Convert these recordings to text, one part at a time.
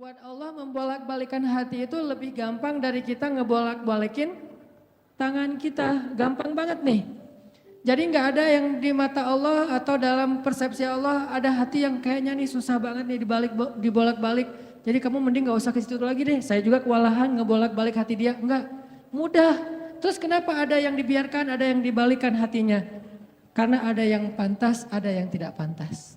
Buat Allah membolak-balikan hati itu lebih gampang dari kita ngebolak-balikin tangan kita. Gampang banget nih. Jadi nggak ada yang di mata Allah atau dalam persepsi Allah ada hati yang kayaknya nih susah banget nih dibolak-balik. Jadi kamu mending nggak usah ke situ lagi deh. Saya juga kewalahan ngebolak-balik hati dia. Enggak, mudah. Terus kenapa ada yang dibiarkan, ada yang dibalikan hatinya? Karena ada yang pantas, ada yang tidak pantas.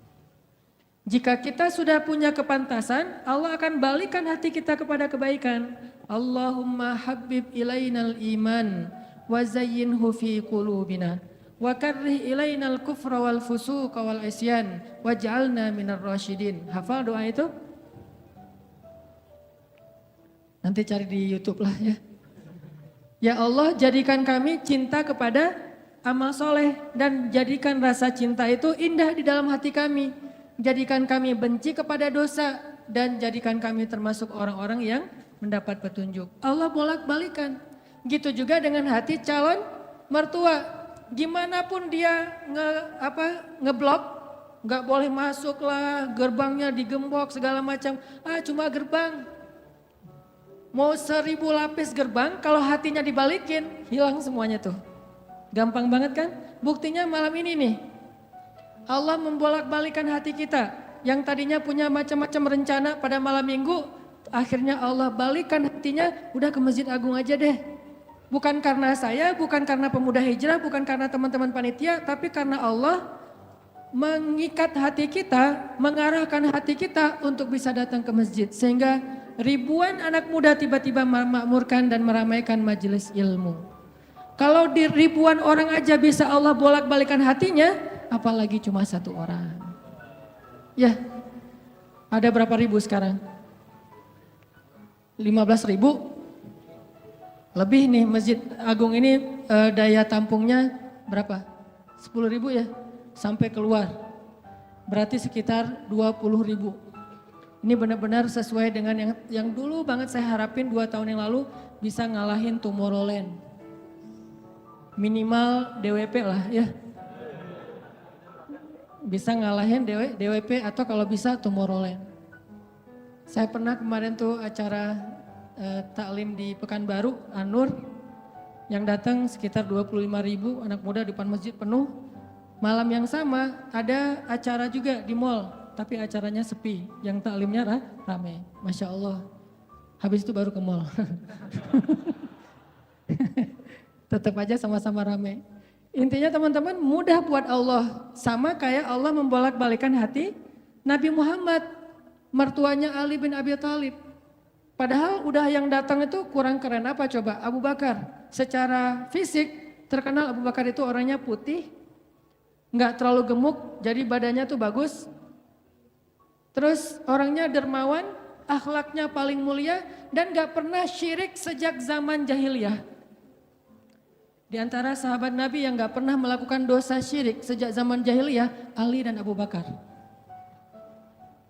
Jika kita sudah punya kepantasan, Allah akan balikan hati kita kepada kebaikan. Allahumma habib ilainal iman wa zayyinhu fi qulubina wa karrih ilainal kufra wal fusuqa wal isyan waj'alna minar rasyidin. Hafal doa itu? Nanti cari di YouTube lah ya. Ya Allah, jadikan kami cinta kepada amal soleh dan jadikan rasa cinta itu indah di dalam hati kami. Jadikan kami benci kepada dosa dan jadikan kami termasuk orang-orang yang mendapat petunjuk. Allah bolak-balikan. Gitu juga dengan hati calon mertua. Gimana pun dia ngeblok, nggak boleh masuk lah, gerbangnya digembok segala macam. Cuma gerbang. Mau 1000 lapis gerbang, kalau hatinya dibalikin, hilang semuanya tuh. Gampang banget kan? Buktinya malam ini nih. Allah membolak-balikan hati kita yang tadinya punya macam-macam rencana pada malam minggu, akhirnya Allah balikan hatinya, udah ke Masjid Agung aja deh. Bukan karena saya, bukan karena pemuda hijrah, bukan karena teman-teman panitia, tapi karena Allah mengikat hati kita, mengarahkan hati kita untuk bisa datang ke masjid. Sehingga ribuan anak muda tiba-tiba memakmurkan dan meramaikan majelis ilmu. Kalau di ribuan orang aja bisa Allah bolak-balikan hatinya, apalagi cuma satu orang. Ya, ada berapa ribu sekarang? 15.000? Lebih nih Masjid Agung ini daya tampungnya berapa? 10.000 ya? Sampai keluar. Berarti sekitar 20.000. Ini benar-benar sesuai dengan yang dulu banget saya harapin 2 tahun yang lalu bisa ngalahin Tomorrowland. Minimal DWP lah ya. Bisa ngalahin DWP atau kalau bisa Tomorrowland. Saya pernah kemarin tuh acara taklim di Pekanbaru, An-Nur, yang datang sekitar 25.000 anak muda di depan masjid penuh. Malam yang sama ada acara juga di mall, tapi acaranya sepi, yang taklimnya rame. Masya Allah, habis itu baru ke mall. Tetap aja sama-sama rame. Intinya teman-teman mudah buat Allah. Sama kayak Allah membolak-balikan hati Nabi Muhammad. Mertuanya Ali bin Abi Thalib. Padahal udah yang datang itu kurang keren apa coba? Abu Bakar. Secara fisik terkenal Abu Bakar itu orangnya putih. Nggak terlalu gemuk jadi badannya tuh bagus. Terus orangnya dermawan. Akhlaknya paling mulia. Dan nggak pernah syirik sejak zaman jahiliyah. Di antara sahabat Nabi yang gak pernah melakukan dosa syirik sejak zaman jahiliyah, Ali dan Abu Bakar.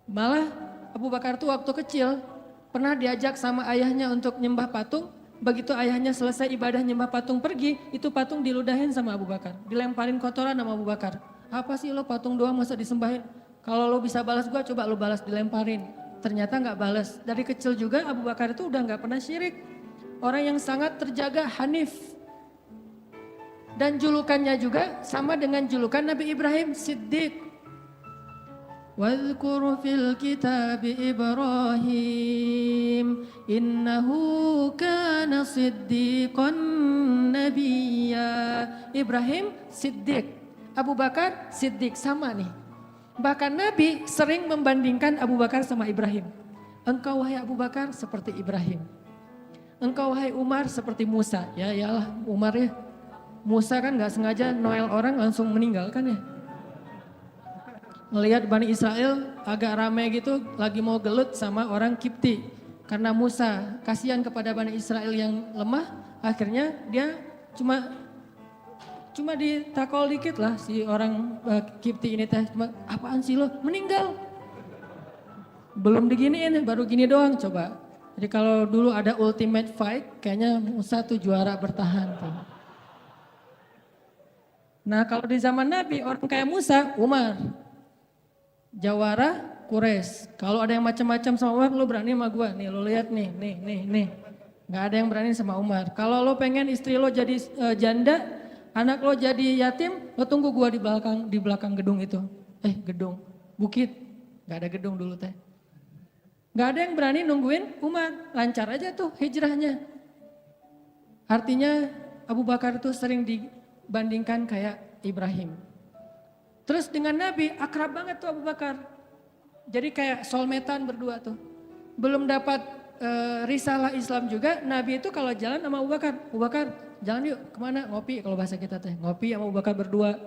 Malah Abu Bakar tuh waktu kecil pernah diajak sama ayahnya untuk nyembah patung. Begitu ayahnya selesai ibadah nyembah patung pergi, itu patung diludahin sama Abu Bakar. Dilemparin kotoran sama Abu Bakar. Apa sih lo patung doang masa disembahin? Kalau lo bisa balas gua coba lo balas, dilemparin. Ternyata gak balas. Dari kecil juga Abu Bakar itu udah gak pernah syirik. Orang yang sangat terjaga hanif. Dan julukannya juga sama dengan julukan Nabi Ibrahim, Siddiq. Wadhkur fil kitab Ibrahim innahu kana siddiqan nabiyya. Ibrahim Siddiq, Abu Bakar Siddiq, sama nih. Bahkan Nabi sering membandingkan Abu Bakar sama Ibrahim. Engkau wahai Abu Bakar seperti Ibrahim. Engkau wahai Umar seperti Musa. Ya iyalah Umar ya. Musa kan gak sengaja noel orang langsung meninggal kan ya. Ngelihat Bani Israel agak ramai gitu lagi mau gelut sama orang Kipti. Karena Musa kasihan kepada Bani Israel yang lemah, akhirnya dia cuma ditakol dikit lah si orang Kipti ini teh. Cuma apaan sih lo? Meninggal. Belum diginiin baru gini doang coba. Jadi kalau dulu ada ultimate fight kayaknya Musa tuh juara bertahan tuh. Nah kalau di zaman Nabi orang kayak Musa, Umar. Jawara Quraisy. Kalau ada yang macam-macam sama Umar, lo berani sama gue. Nih lo lihat nih. Gak ada yang berani sama Umar. Kalau lo pengen istri lo jadi janda, anak lo jadi yatim, lo tunggu gue di belakang gedung itu. Gedung, bukit. Gak ada gedung dulu teh. Gak ada yang berani nungguin Umar. Lancar aja tuh hijrahnya. Artinya Abu Bakar itu sering dibandingkan kayak Ibrahim. Terus dengan Nabi akrab banget tuh Abu Bakar. Jadi kayak soulmate-an berdua tuh. Belum dapat risalah Islam juga, Nabi itu kalau jalan sama Abu Bakar jalan yuk kemana, ngopi kalau bahasa kita teh, ngopi sama Abu Bakar berdua.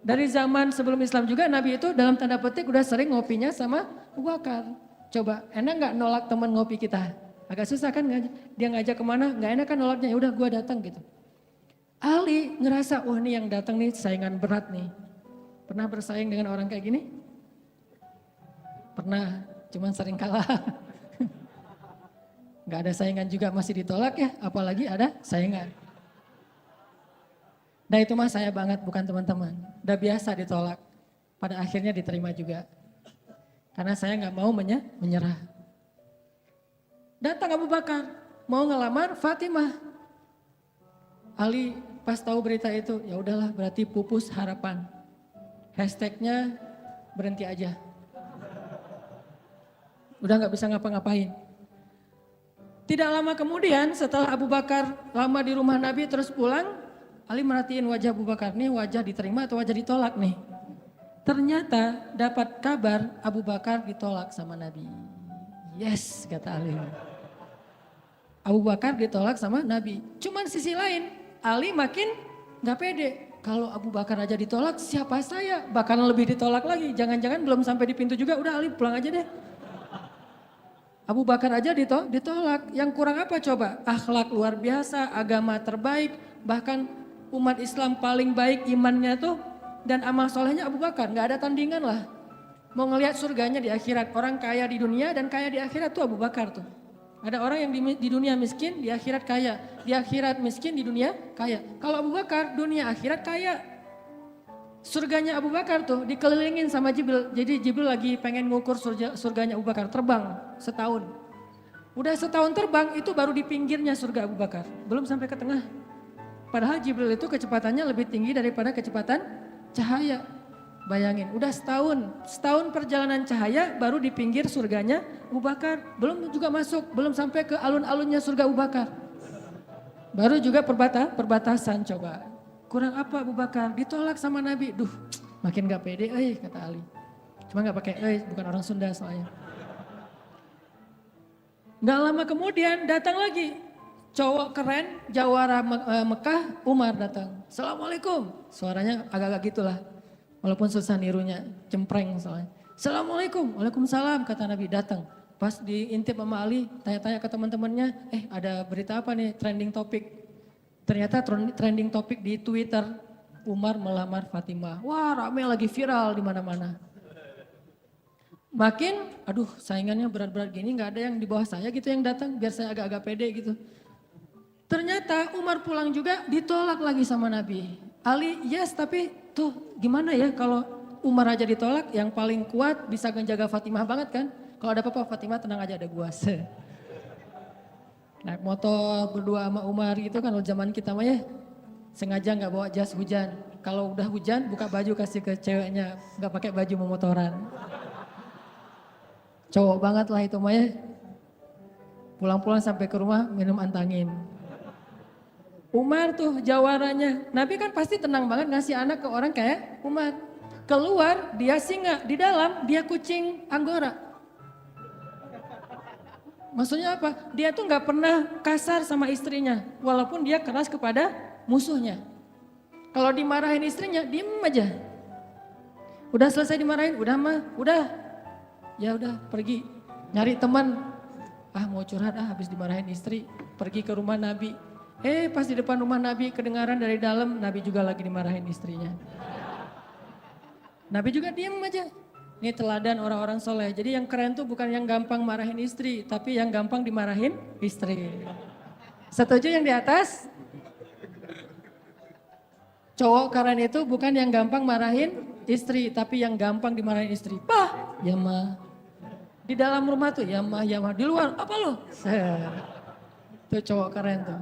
Dari zaman sebelum Islam juga Nabi itu dalam tanda petik udah sering ngopinya sama Abu Bakar. Coba enak gak nolak teman ngopi kita? Agak susah kan dia ngajak kemana, gak enak kan nolaknya, ya udah gue datang gitu. Ali ngerasa, wah nih yang datang nih saingan berat nih. Pernah bersaing dengan orang kayak gini? Pernah, cuman sering kalah. Gak ada saingan juga masih ditolak ya, apalagi ada saingan. Nah itu mah saya banget, bukan teman-teman. Udah biasa ditolak, pada akhirnya diterima juga. Karena saya gak mau menyerah. Datang Abu Bakar, mau ngelamar Fatimah. Ali pas tahu berita itu, ya udahlah berarti pupus harapan. Hashtagnya berhenti aja. Udah gak bisa ngapa-ngapain. Tidak lama kemudian setelah Abu Bakar lama di rumah Nabi terus pulang, Ali merhatiin wajah Abu Bakar, nih wajah diterima atau wajah ditolak nih. Ternyata dapat kabar Abu Bakar ditolak sama Nabi. Yes, kata Ali. Abu Bakar ditolak sama Nabi. Cuman sisi lain, Ali makin gak pede. Kalau Abu Bakar aja ditolak, siapa saya? Bahkan lebih ditolak lagi. Jangan-jangan belum sampai di pintu juga, udah Ali pulang aja deh. Abu Bakar aja ditolak. Yang kurang apa coba? Akhlak luar biasa, agama terbaik. Bahkan umat Islam paling baik imannya tuh. Dan amal solehnya Abu Bakar. Gak ada tandingan lah. Mau ngelihat surganya di akhirat. Orang kaya di dunia dan kaya di akhirat tuh Abu Bakar tuh. Ada orang yang di dunia miskin, di akhirat kaya. Di akhirat miskin, di dunia kaya. Kalau Abu Bakar, dunia akhirat kaya. Surganya Abu Bakar tuh dikelilingin sama Jibril. Jadi Jibril lagi pengen ngukur surganya Abu Bakar. Terbang setahun. Udah setahun terbang, itu baru di pinggirnya surga Abu Bakar. Belum sampai ke tengah. Padahal Jibril itu kecepatannya lebih tinggi daripada kecepatan cahaya. Bayangin, udah setahun perjalanan cahaya baru di pinggir surganya Abu Bakar. Belum juga masuk, belum sampai ke alun-alunnya surga Abu Bakar. Baru juga perbatasan coba. Kurang apa Abu Bakar? Ditolak sama Nabi. Duh, makin gak pede, kata Ali. Cuma gak pakai, bukan orang Sunda soalnya. Gak lama kemudian datang lagi. Cowok keren, jawara Mekah, Umar datang. Assalamualaikum. Suaranya agak-agak gitulah. Walaupun susah nirunya, cempreng soalnya. Assalamualaikum, waalaikumsalam kata Nabi datang. Pas diintip sama Ali, tanya-tanya ke teman-temannya, ada berita apa nih trending topik. Ternyata trending topik di Twitter, Umar melamar Fatimah. Wah rame lagi viral di mana-mana. Makin, saingannya berat-berat gini gak ada yang di bawah saya gitu yang datang, biar saya agak-agak pede gitu. Ternyata Umar pulang juga ditolak lagi sama Nabi. Ali yes tapi tuh gimana ya kalau Umar aja ditolak yang paling kuat bisa menjaga Fatimah banget kan. Kalau ada apa-apa Fatimah tenang aja ada gua. Naik motor berdua sama Umar gitu kan zaman kita mah ya. Sengaja gak bawa jas hujan. Kalau udah hujan buka baju kasih ke ceweknya. Gak pakai baju memotoran. Cowok banget lah itu mah ya. Pulang-pulang sampai ke rumah minum antangin. Umar tuh jawarannya, Nabi kan pasti tenang banget ngasih anak ke orang kayak Umar. Keluar dia singa, di dalam dia kucing Anggora. Maksudnya apa? Dia tuh gak pernah kasar sama istrinya, walaupun dia keras kepada musuhnya. Kalau dimarahin istrinya, diem aja. Udah selesai dimarahin, udah. Ya udah pergi, nyari teman. Mau curhat habis dimarahin istri, pergi ke rumah Nabi. Pas di depan rumah Nabi kedengaran dari dalam, Nabi juga lagi dimarahin istrinya. Nabi juga diem aja. Ini teladan orang-orang soleh. Jadi yang keren tuh bukan yang gampang marahin istri, tapi yang gampang dimarahin istri. Setuju yang di atas? Cowok keren itu bukan yang gampang marahin istri, tapi yang gampang dimarahin istri. Ya mah, Di dalam rumah tuh, ya mah, di luar, apa lo? Itu cowok keren tuh.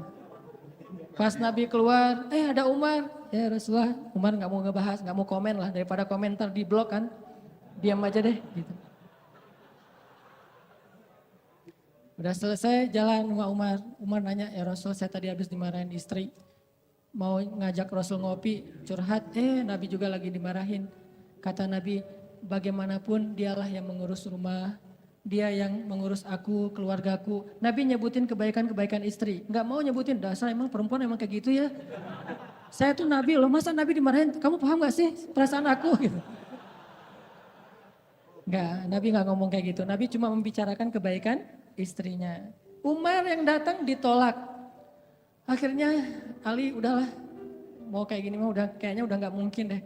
Pas Nabi keluar, ada Umar. Ya Rasulullah, Umar gak mau ngebahas, gak mau komen lah. Daripada komentar di blog kan, diam aja deh gitu. Udah selesai jalan sama Umar. Umar nanya, ya Rasul saya tadi habis dimarahin istri. Mau ngajak Rasul ngopi, curhat. Nabi juga lagi dimarahin. Kata Nabi, bagaimanapun dialah yang mengurus rumah. Dia yang mengurus aku, keluargaku. Nabi nyebutin kebaikan-kebaikan istri. Nggak mau nyebutin, dasar emang perempuan emang kayak gitu ya. Saya tuh Nabi loh, masa Nabi dimarahin? Kamu paham gak sih perasaan aku? Gitu. Nggak, Nabi nggak ngomong kayak gitu. Nabi cuma membicarakan kebaikan istrinya. Umar yang datang ditolak. Akhirnya Ali udahlah, mau kayak gini mah kayaknya udah nggak mungkin deh.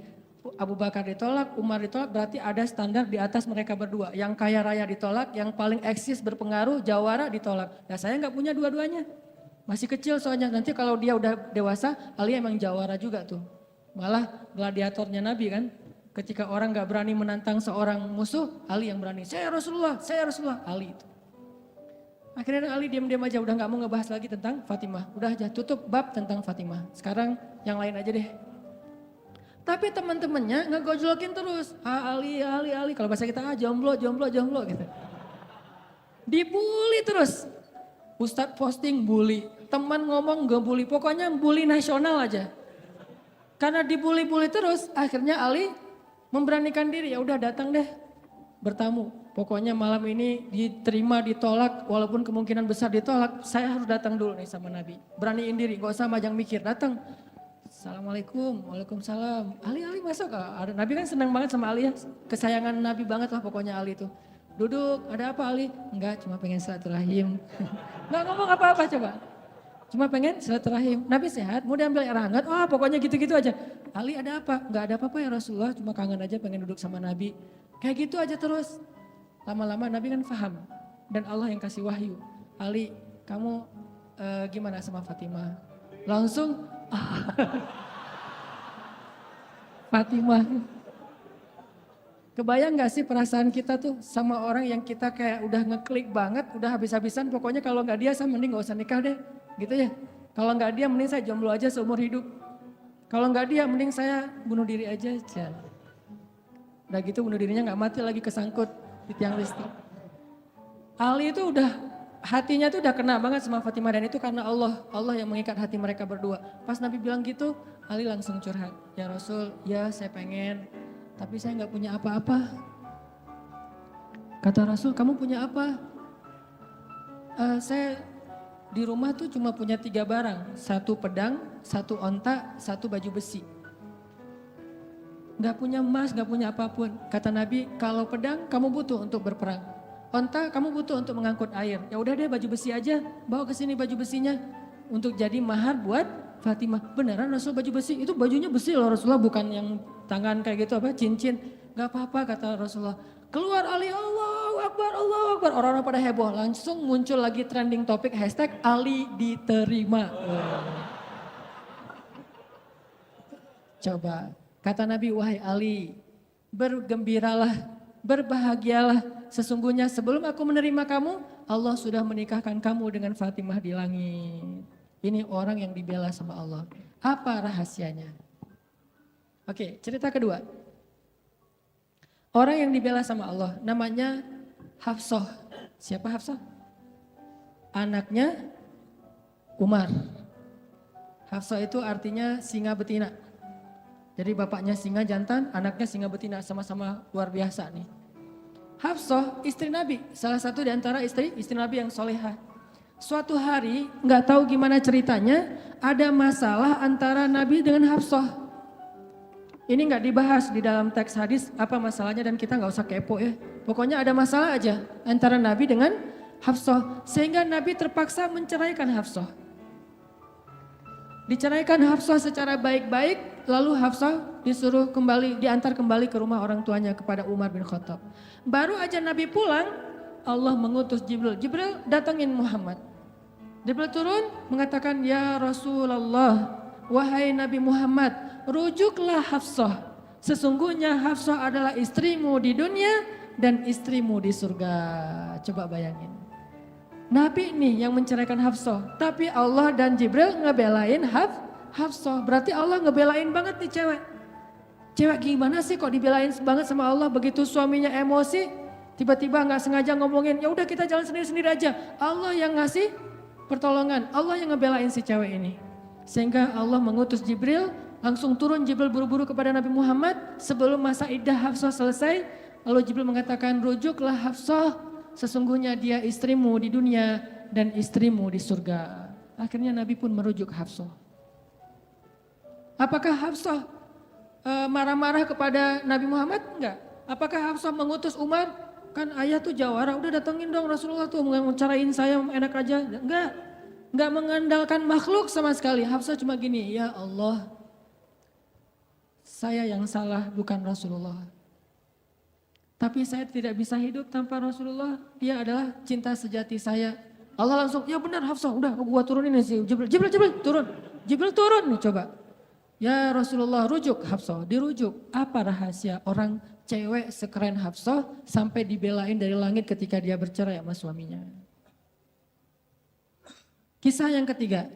Abu Bakar ditolak, Umar ditolak, berarti ada standar di atas mereka berdua. Yang kaya raya ditolak, yang paling eksis berpengaruh, jawara ditolak. Nah saya nggak punya dua-duanya. Masih kecil soalnya, nanti kalau dia udah dewasa, Ali emang jawara juga tuh. Malah gladiatornya Nabi kan, ketika orang nggak berani menantang seorang musuh, Ali yang berani. Saya Rasulullah, Ali itu. Akhirnya Ali diam-diam aja, udah nggak mau ngebahas lagi tentang Fatimah. Udah aja tutup bab tentang Fatimah. Sekarang yang lain aja deh. Tapi teman-temannya ngegojlokin terus. Ali. Kalau bahasa kita jomblo gitu. Dibully terus. Ustadz posting bully. Teman ngomong gak bully. Pokoknya bully nasional aja. Karena dibully-bully terus, akhirnya Ali memberanikan diri. Ya udah datang deh bertamu. Pokoknya malam ini diterima, ditolak. Walaupun kemungkinan besar ditolak, saya harus datang dulu nih sama Nabi. Beraniin diri, gak usah majang mikir. Datang. Assalamualaikum, waalaikumsalam. Ali masuk. Nabi kan senang banget sama Ali ya. Kesayangan Nabi banget lah pokoknya Ali itu. Duduk, ada apa Ali? Enggak, cuma pengen silaturahim. Enggak ngomong apa-apa coba. Cuma pengen silaturahim. Nabi sehat, mau diambil air hangat. Oh pokoknya gitu-gitu aja. Ali ada apa? Enggak ada apa-apa ya Rasulullah. Cuma kangen aja pengen duduk sama Nabi. Kayak gitu aja terus. Lama-lama Nabi kan paham. Dan Allah yang kasih wahyu. Ali, kamu gimana sama Fatimah? Langsung Fatimah. Kebayang gak sih perasaan kita tuh sama orang yang kita kayak udah ngeklik banget, udah habis-habisan, pokoknya kalau gak dia saya mending gak usah nikah deh, gitu ya. Kalau gak dia mending saya jomblo aja seumur hidup. Kalau gak dia mending saya bunuh diri aja. Udah gitu bunuh dirinya gak mati lagi kesangkut di tiang listrik. Ali itu udah hatinya tuh udah kena banget sama Fatimah dan itu karena Allah yang mengikat hati mereka berdua. Pas Nabi bilang gitu, Ali langsung curhat. Ya Rasul, ya saya pengen, tapi saya nggak punya apa-apa. Kata Rasul, kamu punya apa? Saya di rumah tuh cuma punya 3 barang. 1 pedang, 1 onta, 1 baju besi. Nggak punya emas, nggak punya apapun. Kata Nabi, kalau pedang kamu butuh untuk berperang. Onta kamu butuh untuk mengangkut air. Ya udah deh baju besi aja, bawa ke sini baju besinya untuk jadi mahar buat Fatimah. Beneran Rasul baju besi? Itu bajunya besi loh Rasulullah, bukan yang tangan kayak gitu apa cincin. Gak apa-apa kata Rasulullah. Keluar Ali, Allahu Akbar, Allahu Akbar. Orang-orang pada heboh, langsung muncul lagi trending topik hashtag Ali diterima. Coba, kata Nabi, wahai Ali, bergembiralah, berbahagialah. Sesungguhnya sebelum aku menerima kamu, Allah sudah menikahkan kamu dengan Fatimah di langit. Ini orang yang dibela sama Allah. Apa rahasianya? Oke, cerita kedua. Orang yang dibela sama Allah namanya Hafsah. Siapa Hafsah? Anaknya Umar. Hafsah itu artinya singa betina. Jadi bapaknya singa jantan, anaknya singa betina, sama-sama luar biasa nih. Hafsah istri Nabi, salah satu di antara istri Nabi yang solehah. Suatu hari nggak tahu gimana ceritanya, ada masalah antara Nabi dengan Hafsah. Ini nggak dibahas di dalam teks hadis apa masalahnya dan kita nggak usah kepo ya. Pokoknya ada masalah aja antara Nabi dengan Hafsah, sehingga Nabi terpaksa menceraikan Hafsah. Diceraikan Hafsah secara baik-baik, lalu Hafsah disuruh diantar kembali ke rumah orang tuanya kepada Umar bin Khattab. Baru aja Nabi pulang, Allah mengutus Jibril. Jibril datangin Muhammad. Jibril turun mengatakan, ya Rasulullah, wahai Nabi Muhammad, rujuklah Hafsah. Sesungguhnya Hafsah adalah istrimu di dunia, dan istrimu di surga. Coba bayangin. Nabi nih yang menceraikan Hafsah, tapi Allah dan Jibril ngebelain Hafsah. Berarti Allah ngebelain banget nih cewek. Cewek gimana sih kok dibelain banget sama Allah, begitu suaminya emosi, tiba-tiba nggak sengaja ngomongin, ya udah kita jalan sendiri-sendiri aja. Allah yang ngasih pertolongan, Allah yang ngebelain si cewek ini. Sehingga Allah mengutus Jibril, langsung turun Jibril buru-buru kepada Nabi Muhammad sebelum masa iddah Hafsah selesai. Lalu Jibril mengatakan, rujuklah Hafsah, sesungguhnya dia istrimu di dunia dan istrimu di surga. Akhirnya Nabi pun merujuk Hafsah. Apakah Hafsah marah-marah kepada Nabi Muhammad? Enggak. Apakah Hafsah mengutus Umar? Kan ayah tuh jawara, udah datengin dong Rasulullah tuh mau carain saya enak aja. Enggak mengandalkan makhluk sama sekali. Hafsah cuma gini, ya Allah, saya yang salah bukan Rasulullah. Tapi saya tidak bisa hidup tanpa Rasulullah, dia adalah cinta sejati saya. Allah langsung, ya benar Hafsah, udah gua turunin sih. Jibril turun. Jibril turun nih coba. Ya Rasulullah, rujuk Hafsah, dirujuk. Apa rahasia orang cewek sekeren Hafsah sampai dibelain dari langit ketika dia bercerai sama suaminya? Kisah yang ketiga,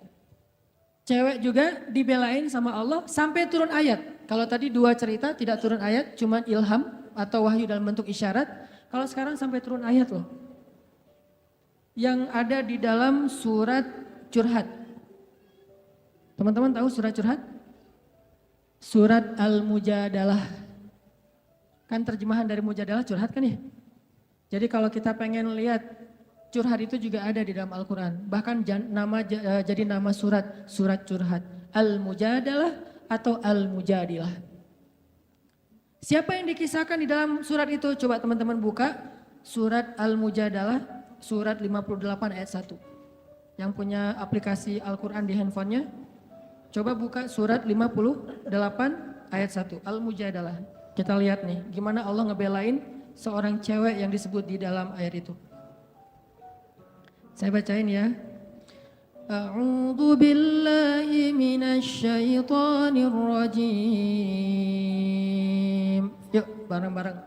cewek juga dibelain sama Allah sampai turun ayat. Kalau tadi dua cerita tidak turun ayat, cuman ilham atau wahyu dalam bentuk isyarat. Kalau sekarang sampai turun ayat loh. Yang ada di dalam surat Curhat. Teman-teman tahu surat Curhat? Surat Al-Mujadalah. Kan terjemahan dari Mujadalah curhat kan ya? Jadi kalau kita pengen lihat curhat itu juga ada di dalam Al-Quran. Bahkan jadi nama surat Curhat. Al-Mujadalah atau Al-Mujadilah. Siapa yang dikisahkan di dalam surat itu? Coba teman-teman buka surat Al-Mujadalah, surat 58 ayat 1. Yang punya aplikasi Al-Quran di handphonenya, coba buka surat 58 ayat 1, Al-Mujadalah. Kita lihat nih, gimana Allah ngebelain seorang cewek yang disebut di dalam ayat itu. Saya bacain ya. A'udzu billahi minasy syaithanir rajim. Yuk bareng-bareng.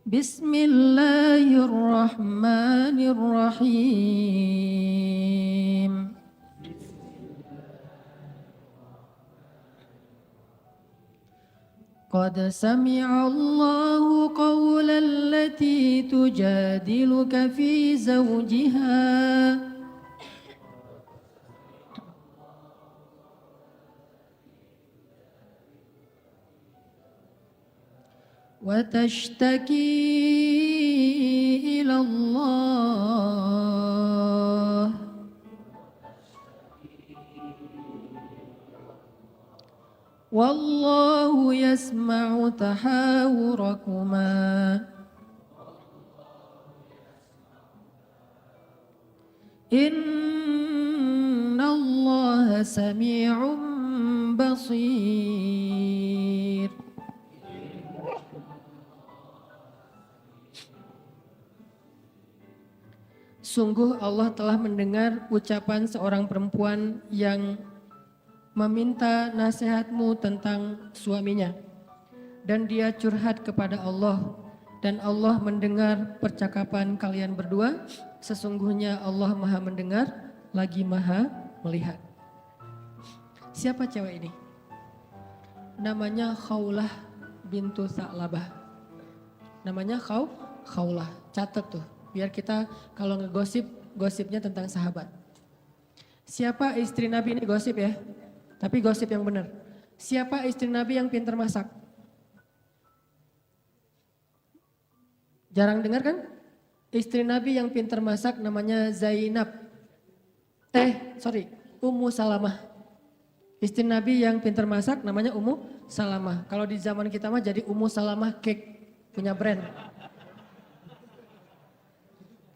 Bismillahirrahmanirrahim. Qad sami'a Allahu qawla allati tujadiluka fi zawjiha wa tashtaki ila Allah wallahu yasma'u tahawurakuma innallaha sami'un basir. Sungguh Allah telah mendengar ucapan seorang perempuan yang meminta nasihatmu tentang suaminya. Dan dia curhat kepada Allah. Dan Allah mendengar percakapan kalian berdua. Sesungguhnya Allah maha mendengar, lagi maha melihat. Siapa cewek ini? Namanya Khawlah bintu Sa'labah. Namanya Khawlah, catat tuh. Biar kita kalau ngegosip, gosipnya tentang sahabat. Siapa istri Nabi ini gosip ya? Tapi gosip yang benar. Siapa istri Nabi yang pintar masak? Jarang dengar kan? Istri Nabi yang pintar masak namanya Zainab. Ummu Salamah. Istri Nabi yang pintar masak namanya Ummu Salamah. Kalau di zaman kita mah jadi Ummu Salamah Cake, punya brand.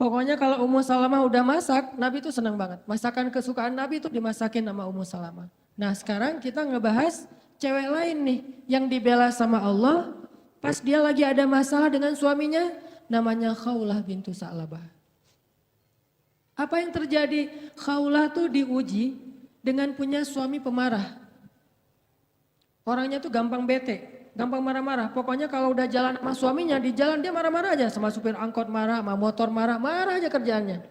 Pokoknya kalau Ummu Salamah udah masak, Nabi itu senang banget. Masakan kesukaan Nabi itu dimasakin sama Ummu Salamah. Nah sekarang kita ngebahas cewek lain nih yang dibela sama Allah pas dia lagi ada masalah dengan suaminya, namanya Khawlah bintu Sa'labah. Apa yang terjadi? Khawlah tuh diuji dengan punya suami pemarah. Orangnya tuh gampang bete, gampang marah-marah. Pokoknya kalau udah jalan sama suaminya, di jalan dia marah-marah aja. Sama supir angkot marah, sama motor marah, marah aja kerjaannya.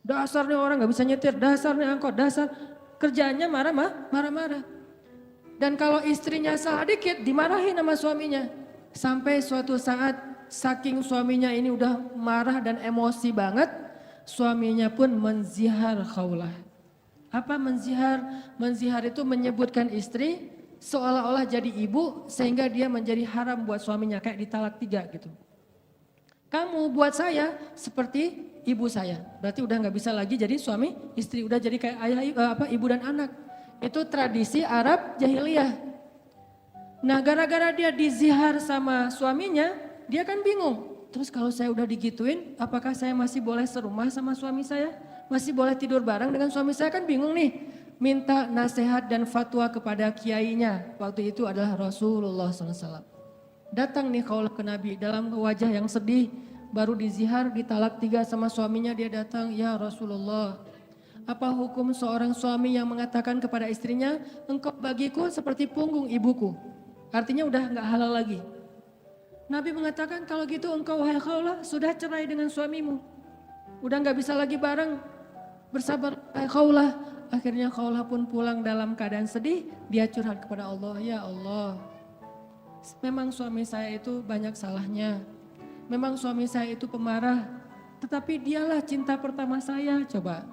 Dasar nih orang gak bisa nyetir, dasar nih angkot, dasar. Kerjaannya marah-marah. Dan kalau istrinya salah dikit, dimarahin sama suaminya. Sampai suatu saat, saking suaminya ini udah marah dan emosi banget, suaminya pun menzihar khaulah. Apa menzihar? Menzihar itu menyebutkan istri seolah-olah jadi ibu sehingga dia menjadi haram buat suaminya, kayak ditalak 3 gitu. Kamu buat saya seperti ibu saya, berarti udah nggak bisa lagi jadi suami istri, udah jadi kayak ayah ibu dan anak. Itu tradisi Arab jahiliyah. Nah gara-gara dia dizihar sama suaminya, dia kan bingung. Terus kalau saya udah digituin, apakah saya masih boleh serumah sama suami saya? Masih boleh tidur bareng dengan suami saya? Kan bingung nih. Minta nasihat dan fatwa kepada kiainya. Waktu itu adalah Rasulullah SAW. Datang nih kaulah ke Nabi dalam wajah yang sedih. Baru dizihar, ditalak 3 sama suaminya, dia datang, ya Rasulullah. Apa hukum seorang suami yang mengatakan kepada istrinya, engkau bagiku seperti punggung ibuku. Artinya udah gak halal lagi. Nabi mengatakan kalau gitu engkau wahai Khawlah sudah cerai dengan suamimu. Udah gak bisa lagi bareng. Bersabar wahai Khawlah. Akhirnya Khawlah pun pulang dalam keadaan sedih. Dia curhat kepada Allah, ya Allah. Memang suami saya itu banyak salahnya. Memang suami saya itu pemarah. Tetapi dialah cinta pertama saya. Coba.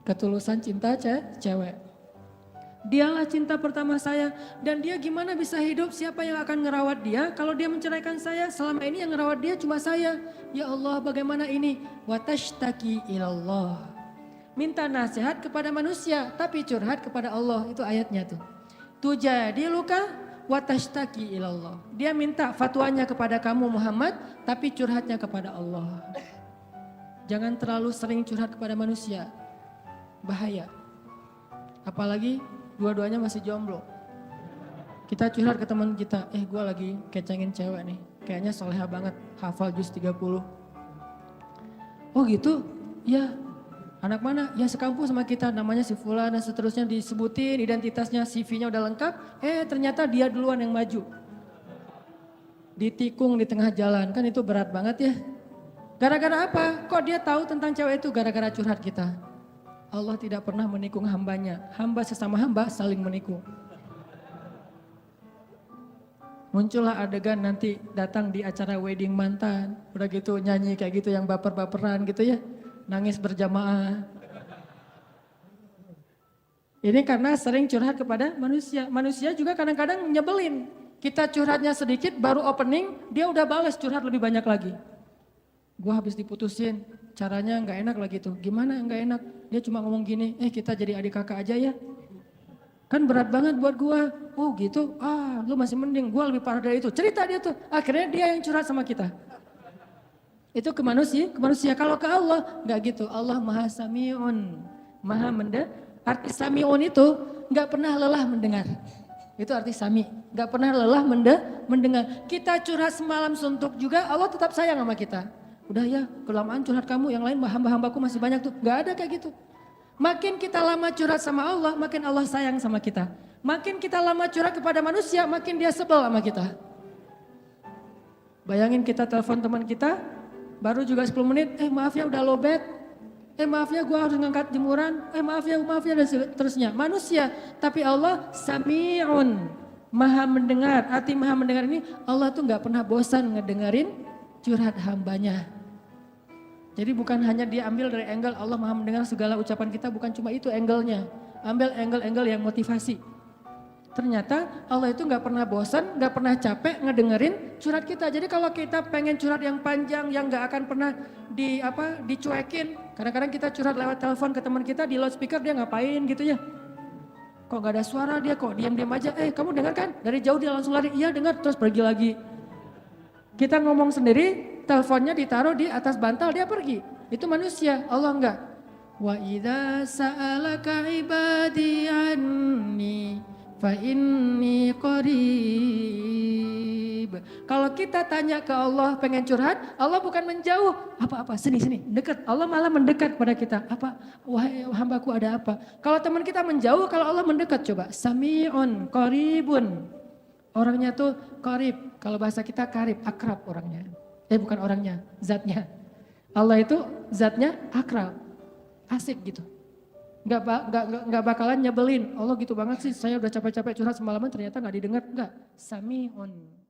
Ketulusan cinta cewek. Dialah cinta pertama saya dan dia gimana bisa hidup, siapa yang akan ngerawat dia kalau dia menceraikan saya? Selama ini yang ngerawat dia cuma saya. Ya Allah bagaimana ini? Watashtaki ilallah. Minta nasihat kepada manusia tapi curhat kepada Allah, itu ayatnya tuh. Tujadi luka watashtaki ilallah. Dia minta fatwanya kepada kamu Muhammad tapi curhatnya kepada Allah. Jangan terlalu sering curhat kepada manusia. Bahaya. Apalagi dua-duanya masih jomblo. Kita curhat ke teman kita, gue lagi kecengin cewek nih. Kayaknya soleha banget, hafal juz 30. Oh gitu? Ya. Anak mana? Ya sekampus sama kita, namanya si Fulan dan seterusnya disebutin, identitasnya, CV-nya udah lengkap. Ternyata dia duluan yang maju. Ditikung di tengah jalan, kan itu berat banget ya. Gara-gara apa? Kok dia tahu tentang cewek itu? Gara-gara curhat kita. Allah tidak pernah menikung hambanya. Hamba sesama hamba saling menikung. Muncullah adegan nanti datang di acara wedding mantan. Udah gitu nyanyi kayak gitu yang baper-baperan gitu ya. Nangis berjamaah. Ini karena sering curhat kepada manusia. Manusia juga kadang-kadang nyebelin. Kita curhatnya sedikit baru opening dia udah balas curhat lebih banyak lagi. Gua habis diputusin. Caranya nggak enak lagi tuh. Gimana nggak enak? Dia cuma ngomong gini, kita jadi adik kakak aja ya. Kan berat banget buat gua. Oh gitu, lu masih mending. Gua lebih parah dari itu. Cerita dia tuh. Akhirnya dia yang curhat sama kita. Itu ke manusia. Kalau ke Allah nggak gitu. Allah maha sami'un, maha mendengar. Arti sami'un itu nggak pernah lelah mendengar. Itu arti sami. Nggak pernah lelah mendengar. Kita curhat semalam suntuk juga, Allah tetap sayang sama kita. Udah ya, kelamaan curhat kamu, yang lain hamba-hambaku masih banyak tuh. Gak ada kayak gitu. Makin kita lama curhat sama Allah, makin Allah sayang sama kita. Makin kita lama curhat kepada manusia, makin dia sebel sama kita. Bayangin kita telepon teman kita, baru juga 10 menit, maaf ya udah lowbat. Maaf ya gue harus ngangkat jemuran. Maaf ya dan seterusnya. Manusia, tapi Allah sami'un, maha mendengar. Arti maha mendengar ini, Allah tuh gak pernah bosan ngedengerin curhat hambanya. Jadi bukan hanya dia ambil dari angle Allah maha mendengar segala ucapan kita, bukan cuma itu angle-nya. Ambil angle-angle yang motivasi. Ternyata Allah itu gak pernah bosan, gak pernah capek ngedengerin curhat kita. Jadi kalau kita pengen curhat yang panjang, yang gak akan pernah dicuekin. Kadang-kadang kita curhat lewat telepon ke teman kita, di loudspeaker dia ngapain gitu ya. Kok gak ada suara dia, kok diam-diam aja. Kamu dengar kan? Dari jauh dia langsung lari, iya dengar, terus pergi lagi. Kita ngomong sendiri, teleponnya ditaruh di atas bantal, dia pergi. Itu manusia, Allah enggak. Wa idza sa'alaka ibadi anni fa inni qarib. Kalau kita tanya ke Allah pengen curhat, Allah bukan menjauh. Apa-apa, sini, dekat. Allah malah mendekat pada kita. Apa? Wahai hambaku ada apa? Kalau teman kita menjauh, kalau Allah mendekat coba. Sami'un qaribun. Orangnya tuh qarib. Kalau bahasa kita karib, akrab orangnya. Bukan orangnya, zatnya. Allah itu zatnya akrab. Asik gitu. Nggak bakalan nyebelin. Allah gitu banget sih, saya udah capek-capek curhat semalaman ternyata nggak didengar. Nggak, sami'un.